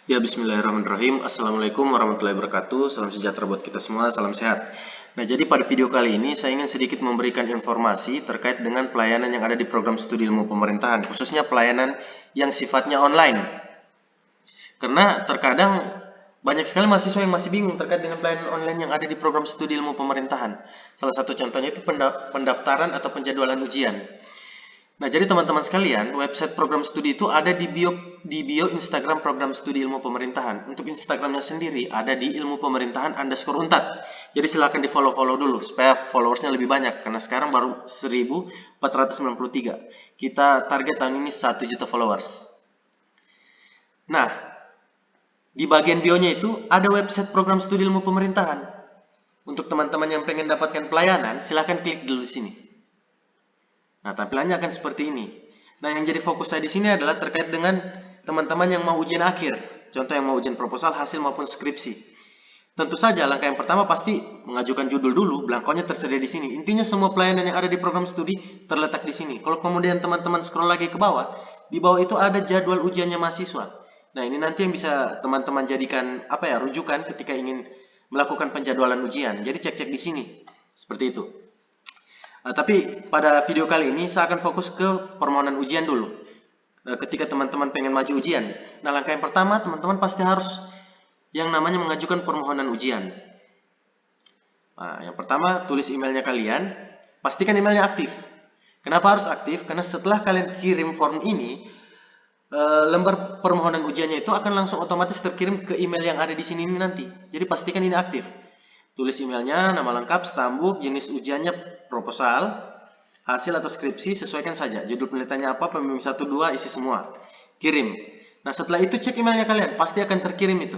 Ya, bismillahirrahmanirrahim. Assalamualaikum warahmatullahi wabarakatuh. Salam sejahtera buat kita semua, salam sehat. Nah, jadi pada video kali ini saya ingin sedikit memberikan informasi terkait dengan pelayanan yang ada di program studi ilmu pemerintahan, khususnya pelayanan yang sifatnya online. Karena terkadang banyak sekali mahasiswa yang masih bingung terkait dengan pelayanan online yang ada di program studi ilmu pemerintahan. Salah satu contohnya itu pendaftaran atau penjadwalan ujian. Nah, jadi teman-teman sekalian, website program studi itu ada di bio Instagram program studi ilmu pemerintahan. Untuk Instagramnya sendiri ada di ilmu pemerintahan _untat. Jadi silahkan di follow dulu supaya followersnya lebih banyak. Karena sekarang baru 1493. Kita target tahun ini 1 juta followers. Nah, di bagian bio-nya itu ada website program studi ilmu pemerintahan. Untuk teman-teman yang pengen dapatkan pelayanan, silahkan klik dulu di sini. Nah, tampilannya akan seperti ini. Nah, yang jadi fokus saya di sini adalah terkait dengan teman-teman yang mau ujian akhir. Contoh yang mau ujian proposal, hasil maupun skripsi. Tentu saja langkah yang pertama pasti mengajukan judul dulu, belangkonya tersedia di sini. Intinya semua pelayanan yang ada di program studi terletak di sini. Kalau kemudian teman-teman scroll lagi ke bawah, di bawah itu ada jadwal ujiannya mahasiswa. Nah, ini nanti yang bisa teman-teman jadikan rujukan ketika ingin melakukan penjadwalan ujian. Jadi cek-cek di sini. Seperti itu. Tapi pada video kali ini saya akan fokus ke permohonan ujian dulu. Ketika teman-teman pengen maju ujian, nah langkah yang pertama teman-teman pasti harus yang namanya mengajukan permohonan ujian. Nah, yang pertama tulis emailnya kalian, pastikan emailnya aktif. Kenapa harus aktif? Karena setelah kalian kirim form ini, lembar permohonan ujiannya itu akan langsung otomatis terkirim ke email yang ada di sini ini nanti. Jadi pastikan ini aktif. Tulis emailnya, nama lengkap, stambuk, jenis ujiannya proposal, hasil atau skripsi, sesuaikan saja. Judul penelitiannya apa, pembimbing 1, 2, isi semua. Kirim. Nah, setelah itu cek emailnya kalian, pasti akan terkirim itu.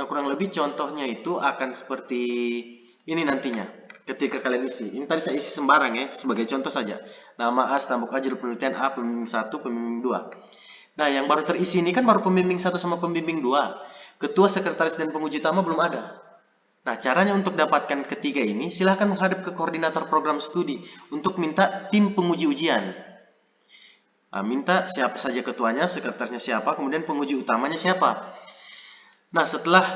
Nah, kurang lebih contohnya itu akan seperti ini nantinya. Ketika kalian isi. Ini tadi saya isi sembarang ya, sebagai contoh saja. Nama A, stambuk A, judul penelitian A, pembimbing 1, pembimbing 2. Nah, yang baru terisi ini kan baru pembimbing 1 sama pembimbing 2. Ketua, sekretaris, dan penguji utama belum ada. Nah, caranya untuk dapatkan ketiga ini, silahkan menghadap ke koordinator program studi untuk minta tim penguji ujian. Nah, minta siapa saja ketuanya, sekretarisnya siapa, kemudian penguji utamanya siapa. Nah, setelah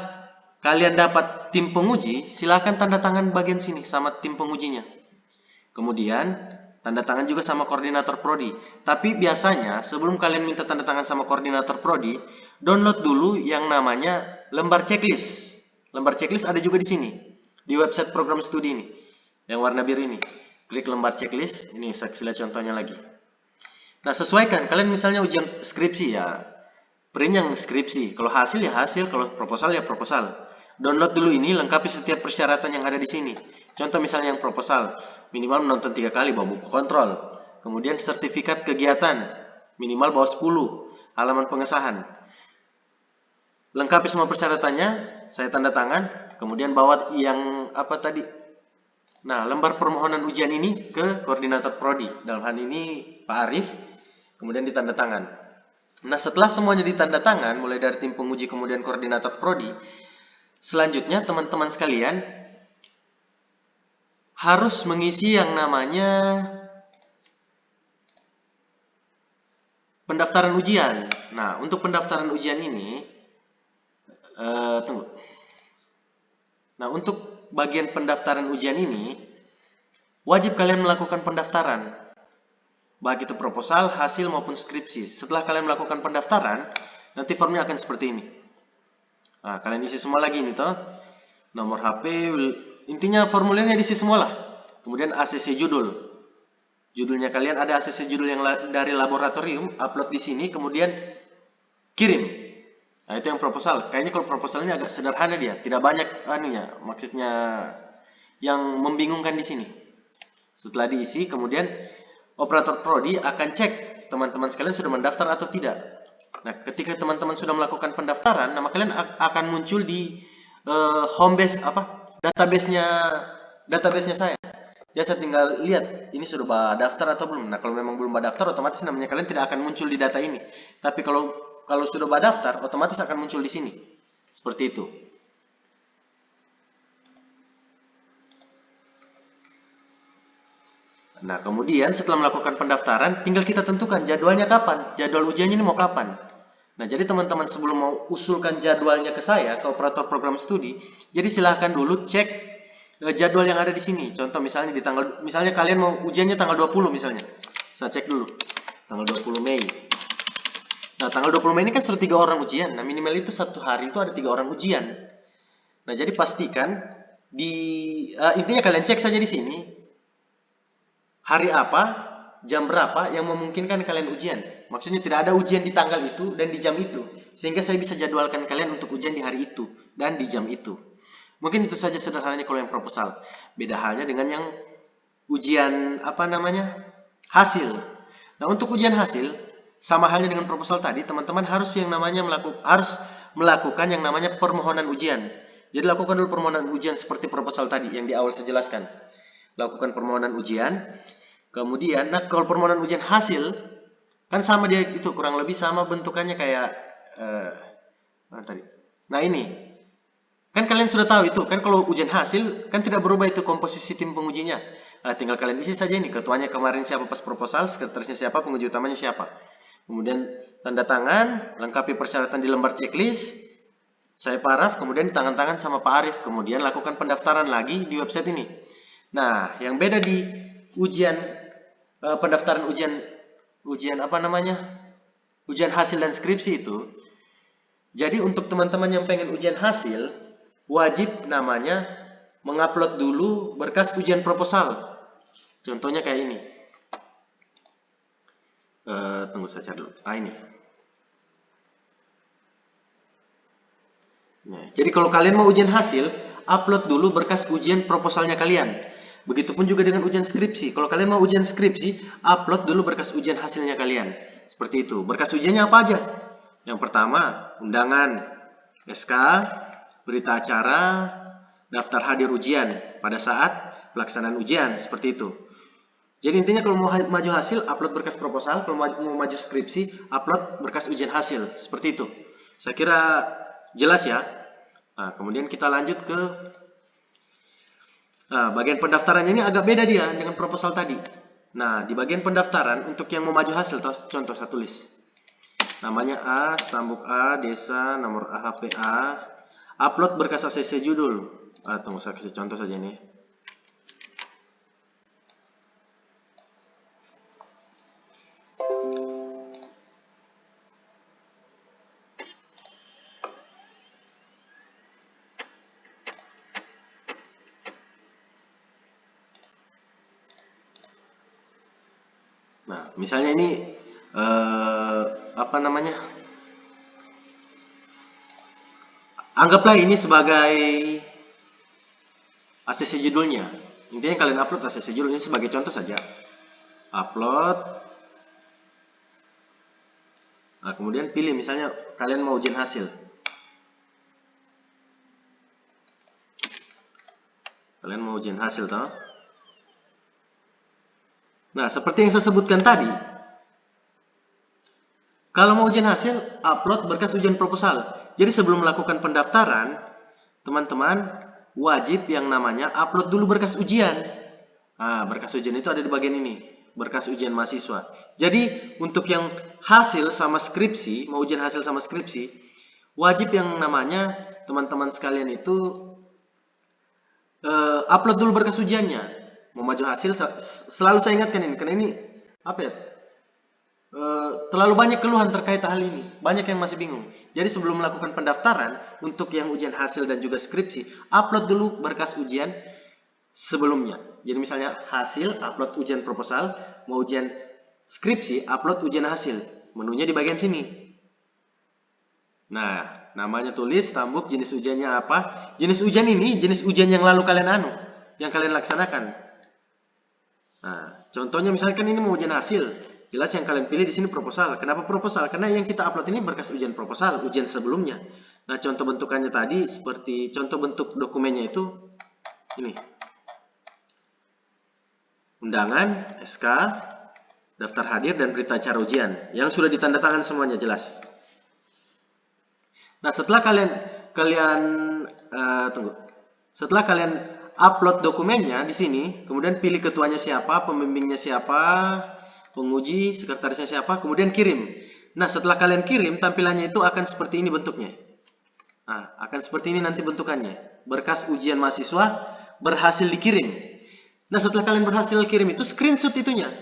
kalian dapat tim penguji, silahkan tanda tangan bagian sini sama tim pengujinya. Kemudian, tanda tangan juga sama koordinator prodi. Tapi biasanya, sebelum kalian minta tanda tangan sama koordinator prodi, download dulu yang namanya lembar checklist. Lembar checklist ada juga di sini, di website program studi ini, yang warna biru ini. Klik lembar checklist, ini saya lihat contohnya lagi. Nah, sesuaikan, kalian misalnya ujian skripsi ya, print yang skripsi. Kalau hasil ya hasil, kalau proposal ya proposal. Download dulu ini, lengkapi setiap persyaratan yang ada di sini. Contoh misalnya yang proposal, minimal menonton 3 kali, bawa buku kontrol. Kemudian sertifikat kegiatan, minimal bawa 10, halaman pengesahan. Lengkapi semua persyaratannya, saya tanda tangan, kemudian bawa yang apa tadi? Nah, lembar permohonan ujian ini ke koordinator prodi. Dalam hal ini Pak Arif, kemudian ditanda tangan. Nah, setelah semuanya ditanda tangan, mulai dari tim penguji kemudian koordinator prodi, selanjutnya teman-teman sekalian harus mengisi yang namanya pendaftaran ujian. Nah, untuk pendaftaran ujian ini, tunggu. Nah, untuk bagian pendaftaran ujian ini, wajib kalian melakukan pendaftaran. Baik itu proposal, hasil maupun skripsi. Setelah kalian melakukan pendaftaran, nanti formnya akan seperti ini. Nah, kalian isi semua lagi ini toh. Nomor HP, intinya formulirnya diisi semua lah. Kemudian ACC judul. Judulnya kalian ada ACC judul yang dari laboratorium, upload di sini, kemudian kirim. Nah, itu yang proposal. Kayaknya kalau proposal ini agak sederhana dia, tidak banyak anunya, maksudnya yang membingungkan di sini. Setelah diisi, kemudian operator prodi akan cek teman-teman sekalian sudah mendaftar atau tidak. Nah, ketika teman-teman sudah melakukan pendaftaran, nama kalian akan muncul di homebase database-nya saya. Ya, saya tinggal lihat ini sudah daftar atau belum. Nah, kalau memang belum daftar, otomatis namanya kalian tidak akan muncul di data ini. Tapi kalau sudah daftar, otomatis akan muncul di sini. Seperti itu. Nah, kemudian setelah melakukan pendaftaran, tinggal kita tentukan jadwalnya kapan. Jadwal ujiannya ini mau kapan. Nah, jadi teman-teman sebelum mau usulkan jadwalnya ke saya, ke operator program studi, jadi silahkan dulu cek jadwal yang ada di sini. Contoh misalnya misalnya kalian mau ujiannya tanggal 20 misalnya. Saya cek dulu. Tanggal 20 Mei. Nah, tanggal 20 Mei ini kan sudah 3 orang ujian. Nah, minimal itu satu hari itu ada 3 orang ujian. Nah, jadi pastikan intinya kalian cek saja di sini hari apa, jam berapa yang memungkinkan kalian ujian. Maksudnya tidak ada ujian di tanggal itu dan di jam itu, sehingga saya bisa jadwalkan kalian untuk ujian di hari itu dan di jam itu. Mungkin itu saja sederhananya kalau yang proposal. Beda halnya dengan yang ujian hasil. Nah, untuk ujian hasil sama halnya dengan proposal tadi, teman-teman harus melakukan yang namanya permohonan ujian. Jadi lakukan dulu permohonan ujian seperti proposal tadi yang di awal saya jelaskan. Lakukan permohonan ujian. Kemudian, nah kalau permohonan ujian hasil kan sama dia itu kurang lebih sama bentukannya kayak mana tadi. Nah, ini kan kalian sudah tahu itu kan kalau ujian hasil kan tidak berubah itu komposisi tim pengujinya. Nah, tinggal kalian isi saja ini ketuanya kemarin siapa pas proposal, sekretarisnya siapa, penguji utamanya siapa. Kemudian tanda tangan, lengkapi persyaratan di lembar checklist. Saya paraf, kemudian tangan-tangan sama Pak Arif, kemudian lakukan pendaftaran lagi di website ini. Nah, yang beda di pendaftaran ujian ujian hasil dan skripsi itu. Jadi untuk teman-teman yang pengen ujian hasil, wajib namanya mengupload dulu berkas ujian proposal. Contohnya kayak ini. Tunggu saja dulu. Ini. Nah, jadi kalau kalian mau ujian hasil, upload dulu berkas ujian proposalnya kalian. Begitupun juga dengan ujian skripsi. Kalau kalian mau ujian skripsi, upload dulu berkas ujian hasilnya kalian. Seperti itu. Berkas ujiannya apa aja? Yang pertama, undangan, SK, berita acara, daftar hadir ujian pada saat pelaksanaan ujian. Seperti itu. Jadi intinya kalau mau maju hasil, upload berkas proposal. Kalau mau maju skripsi, upload berkas ujian hasil. Seperti itu. Saya kira jelas ya. Nah, kemudian kita lanjut ke bagian pendaftarannya. Ini agak beda dia dengan proposal tadi. Nah, di bagian pendaftaran untuk yang mau maju hasil, contoh saya tulis. Namanya A, stambuk A, desa, nomor AHP A, upload berkas ACC judul. Tunggu saya kasih contoh saja nih. Nah, misalnya ini anggaplah ini sebagai ACC judulnya. Intinya kalian upload ACC judulnya sebagai contoh saja. Upload. Nah, kemudian pilih misalnya kalian mau ujian hasil. Kalian mau ujian hasil toh? Nah, seperti yang saya sebutkan tadi, kalau mau ujian hasil, upload berkas ujian proposal. Jadi sebelum melakukan pendaftaran, teman-teman wajib yang namanya upload dulu berkas ujian. Nah, berkas ujian itu ada di bagian ini, berkas ujian mahasiswa. Jadi untuk yang hasil sama skripsi, mau ujian hasil sama skripsi, wajib yang namanya teman-teman sekalian itu upload dulu berkas ujiannya. Mau maju hasil, selalu saya ingatkan ini, karena ini terlalu banyak keluhan terkait hal ini. Banyak yang masih bingung. Jadi sebelum melakukan pendaftaran untuk yang ujian hasil dan juga skripsi, upload dulu berkas ujian sebelumnya. Jadi misalnya hasil, upload ujian proposal, mau ujian skripsi, upload ujian hasil. Menunya di bagian sini. Nah, namanya tulis, tambuk, jenis ujiannya apa. Jenis ujian ini, jenis ujian yang lalu kalian yang kalian laksanakan. Nah, contohnya misalkan ini mau ujian hasil. Jelas yang kalian pilih di sini proposal. Kenapa proposal? Karena yang kita upload ini berkas ujian proposal, ujian sebelumnya. Nah, contoh bentukannya tadi seperti contoh bentuk dokumennya itu ini. Undangan, SK, daftar hadir dan berita acara ujian yang sudah ditandatangan semuanya jelas. Nah, setelah setelah kalian upload dokumennya di sini, kemudian pilih ketuanya siapa, pembimbingnya siapa, penguji, sekretarisnya siapa, kemudian kirim. Nah, setelah kalian kirim, tampilannya itu akan seperti ini bentuknya. Nah, akan seperti ini nanti bentukannya. Berkas ujian mahasiswa berhasil dikirim. Nah, setelah kalian berhasil kirim itu, screenshot itunya.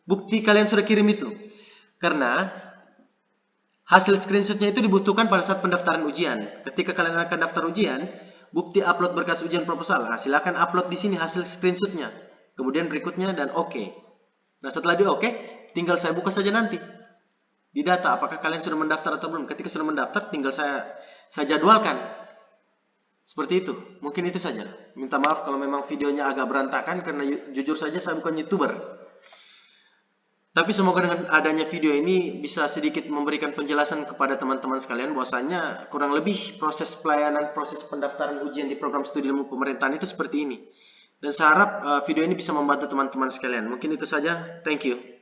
Bukti kalian sudah kirim itu. Karena hasil screenshotnya itu dibutuhkan pada saat pendaftaran ujian. Ketika kalian akan daftar ujian, bukti upload berkas ujian proposal. Nah, silakan upload di sini hasil screenshotnya. Kemudian berikutnya dan oke. Nah, setelah di oke, tinggal saya buka saja nanti di data apakah kalian sudah mendaftar atau belum. Ketika sudah mendaftar, tinggal saya jadwalkan. Seperti itu. Mungkin itu saja. Minta maaf kalau memang videonya agak berantakan karena jujur saja saya bukan YouTuber. Tapi semoga dengan adanya video ini bisa sedikit memberikan penjelasan kepada teman-teman sekalian bahwasanya kurang lebih proses pelayanan, proses pendaftaran ujian di program studi ilmu pemerintahan itu seperti ini. Dan saya harap video ini bisa membantu teman-teman sekalian. Mungkin itu saja. Thank you.